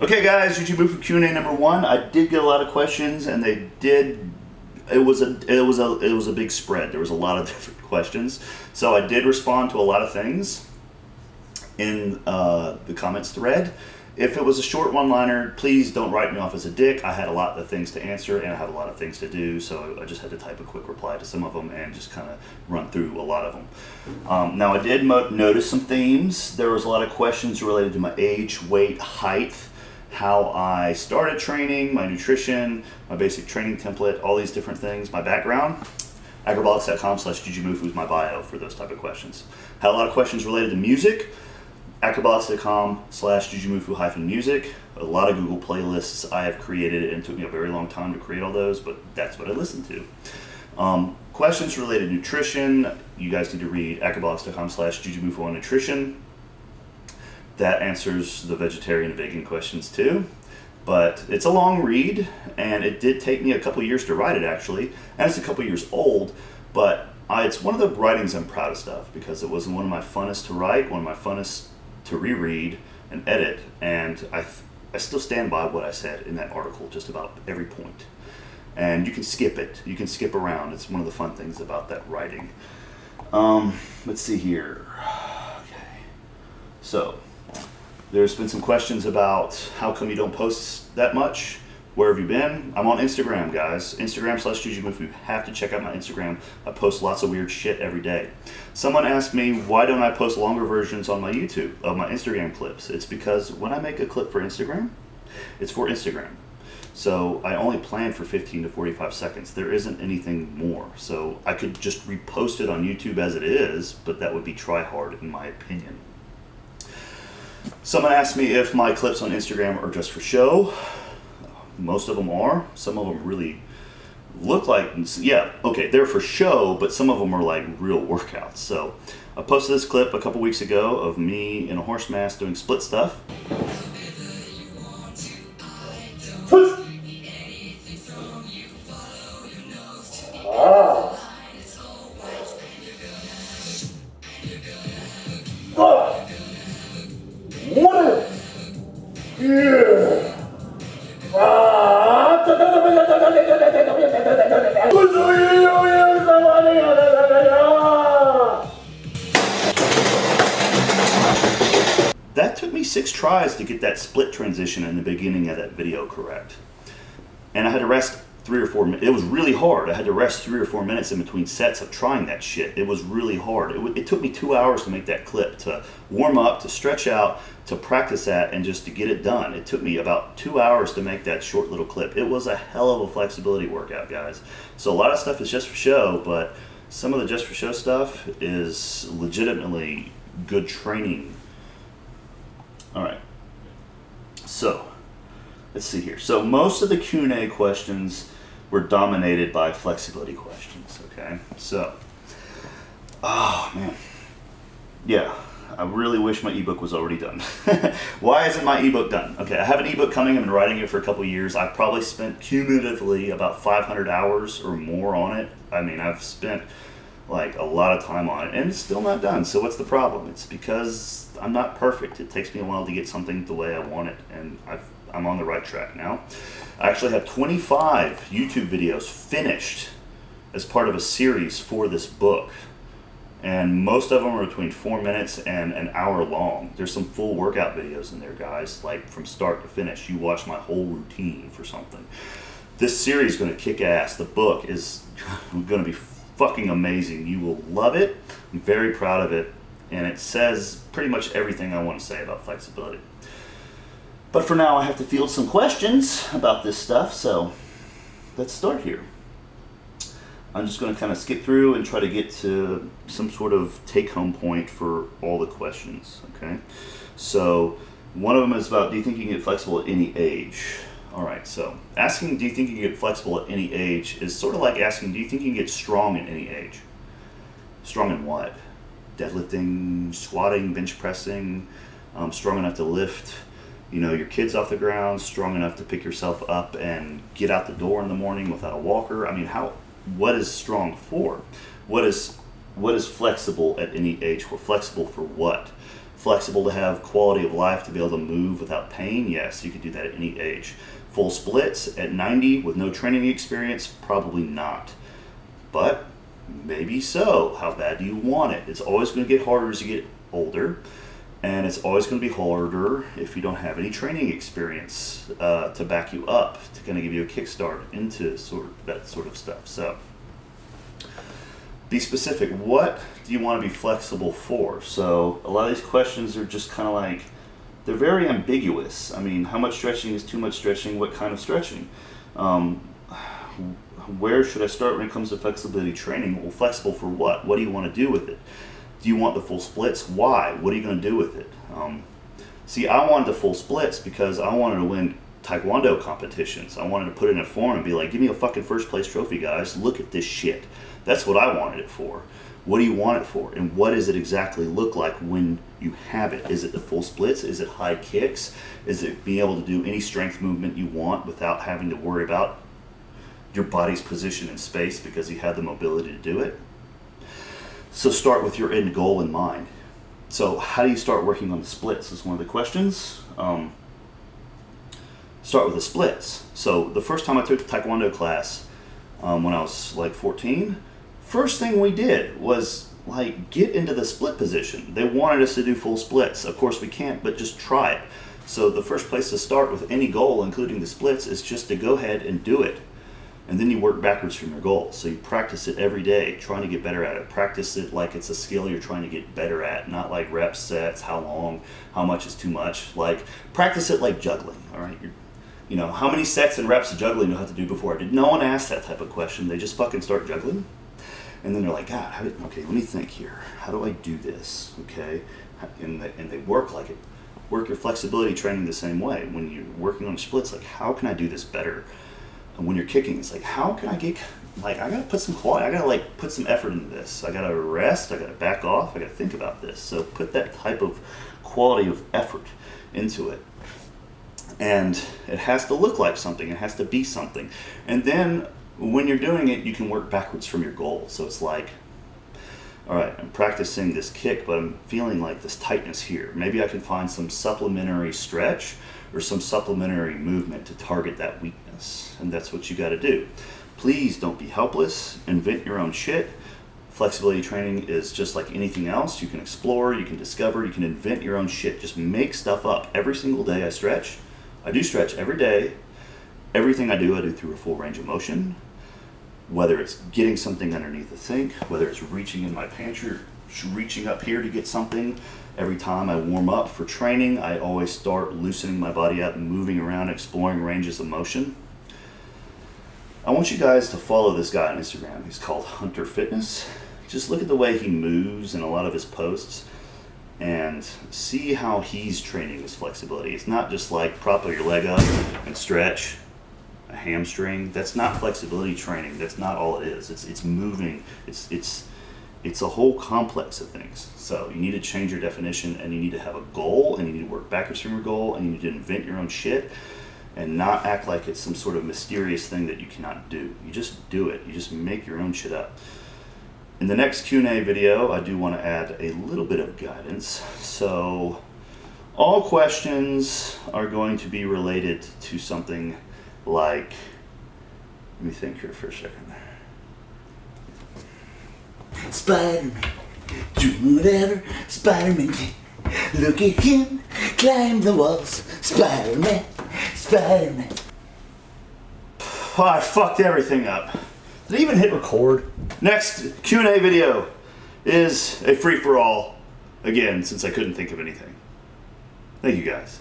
Okay guys, Jujimufu Q&A number 1. I did get a lot of questions and it was a big spread. There was a lot of different questions. So I did respond to a lot of things in the comments thread. If it was a short one-liner, please don't write me off as a dick. I had a lot of things to answer and I had a lot of things to do, so I just had to type a quick reply to some of them and just kind of run through a lot of them. Now I did notice some themes. There was a lot of questions related to my age, weight, height, how I started training, my nutrition, my basic training template, all these different things, my background. Acrobatics.com/Jujimufu is my bio for those type of questions. Had a lot of questions related to music. Acrobatics.com/Jujimufu-music. A lot of Google playlists I have created, and it took me a very long time to create all those, but that's what I listen to. Questions related to nutrition, you guys need to read acrobatics.com/Jujimufu-nutrition. That answers the vegetarian and vegan questions too. But it's a long read, and it did take me a couple years to write it actually, and it's a couple years old, but it's one of the writings I'm proudest of because it was one of my funnest to write, one of my funnest to reread and edit, and I still stand by what I said in that article, just about every point. And you can skip it, you can skip around. It's one of the fun things about that writing. Let's see here. Okay. So, there's been some questions about how come you don't post that much? Where have you been? I'm on Instagram, guys. Instagram/Jujimufu. You have to check out my Instagram. I post lots of weird shit every day. Someone asked me, why don't I post longer versions on my YouTube of my Instagram clips? It's because when I make a clip for Instagram, it's for Instagram. So I only plan for 15 to 45 seconds. There isn't anything more. So I could just repost it on YouTube as it is, but that would be try hard in my opinion. Someone asked me if my clips on Instagram are just for show. Most of them are. Some of them really look like, yeah, okay, they're for show, but some of them are like real workouts. So I posted this clip a couple weeks ago of me in a horse mask doing split stuff. That took me 6 tries to get that split transition in the beginning of that video correct. And I had to rest 3 or 4 minutes. It was really hard. I had to rest 3 or 4 minutes in between sets of trying that shit. It was really hard. It took me 2 hours to make that clip, to warm up, to stretch out, to practice that, and just to get it done. It took me about 2 hours to make that short little clip. It was a hell of a flexibility workout, guys. So a lot of stuff is just for show, but some of the just for show stuff is legitimately good training. All right. So let's see here. So most of the Q&A questions were dominated by flexibility questions, okay? So, oh man. Yeah, I really wish my ebook was already done. Why isn't my ebook done? Okay, I have an ebook coming. I've been writing it for a couple years. I've probably spent cumulatively about 500 hours or more on it. I mean, I've spent like a lot of time on it, and it's still not done. So what's the problem? It's because I'm not perfect. It takes me a while to get something the way I want it, and I'm on the right track now. I actually have 25 YouTube videos finished as part of a series for this book, and most of them are between 4 minutes and an hour long. There's some full workout videos in there, guys, like from start to finish. You watch my whole routine for something. This series is going to kick ass. The book is going to be fucking amazing. You will love it. I'm very proud of it, and it says pretty much everything I want to say about flexibility. But for now, I have to field some questions about this stuff, so let's start here. I'm just going to kind of skip through and try to get to some sort of take-home point for all the questions, okay? So one of them is about, do you think you can get flexible at any age? All right, so asking, do you think you can get flexible at any age is sort of like asking, do you think you can get strong at any age? Strong in what? Deadlifting, squatting, bench pressing, strong enough to lift, you know, your kids off the ground, strong enough to pick yourself up and get out the door in the morning without a walker. I mean, what is strong for? What is flexible at any age? We're flexible for what? Flexible to have quality of life, to be able to move without pain? Yes, you could do that at any age. Full splits at 90 with no training experience? Probably not. But maybe so. How bad do you want it? It's always going to get harder as you get older, and it's always going to be harder if you don't have any training experience to back you up, to kind of give you a kickstart into that sort of stuff. So be specific. What do you want to be flexible for? So a lot of these questions are just kind of like, they're very ambiguous. I mean, how much stretching is too much stretching? What kind of stretching? Where should I start when it comes to flexibility training? Well, flexible for what? What do you want to do with it? Do you want the full splits? Why? What are you going to do with it? See, I wanted the full splits because I wanted to win Taekwondo competitions. I wanted to put it in a form and be like, give me a fucking first place trophy, guys. Look at this shit. That's what I wanted it for. What do you want it for? And what does it exactly look like when you have it? Is it the full splits? Is it high kicks? Is it being able to do any strength movement you want without having to worry about your body's position in space because you have the mobility to do it? So start with your end goal in mind. So how do you start working on the splits is one of the questions. Start with the splits. So the first time I took the Taekwondo class when I was like 14, first thing we did was like get into the split position. They wanted us to do full splits. Of course we can't, but just try it. So the first place to start with any goal, including the splits, is just to go ahead and do it. And then you work backwards from your goal. So you practice it every day, trying to get better at it. Practice it like it's a skill you're trying to get better at, not like reps, sets, how long, how much is too much. Like practice it like juggling, all right? You know, how many sets and reps of juggling do you have to do before? Did no one ask that type of question? They just fucking start juggling. And then they're like, God, okay, let me think here. How do I do this? Okay, and they work like it. Work your flexibility training the same way. When you're working on splits, like how can I do this better? And when you're kicking, it's like, how can I get, like, I gotta put some quality, I gotta like put some effort into this. I gotta rest, I gotta back off, I gotta think about this. So put that type of quality of effort into it. And it has to look like something, it has to be something. And then when you're doing it, you can work backwards from your goal. So it's like, all right, I'm practicing this kick, but I'm feeling like this tightness here. Maybe I can find some supplementary stretch or some supplementary movement to target that weakness. And that's what you got to do. Please don't be helpless. Invent your own shit. Flexibility training is just like anything else. You can explore, you can discover, you can invent your own shit. Just make stuff up. Every single day I stretch. I do stretch every day. Everything I do through a full range of motion. Whether it's getting something underneath the sink, whether it's reaching in my pantry, reaching up here to get something. Every time I warm up for training, I always start loosening my body up, moving around, exploring ranges of motion. I want you guys to follow this guy on Instagram. He's called Hunter Fitness. Just look at the way he moves in a lot of his posts and see how he's training his flexibility. It's not just like prop your leg up and stretch a hamstring. That's not flexibility training. That's not all it is. It's moving. It's a whole complex of things. So you need to change your definition, and you need to have a goal, and you need to work backwards from your goal, and you need to invent your own shit and not act like it's some sort of mysterious thing that you cannot do. You just do it. You just make your own shit up. In the next Q&A video, I do want to add a little bit of guidance. So all questions are going to be related to something like, let me think here for a second. Spider-Man, do whatever Spider-Man can. Look at him, climb the walls. Spider-Man, Spider-Man. Oh, I fucked everything up. Did I even hit record? Next Q&A video is a free-for-all, again, since I couldn't think of anything. Thank you guys.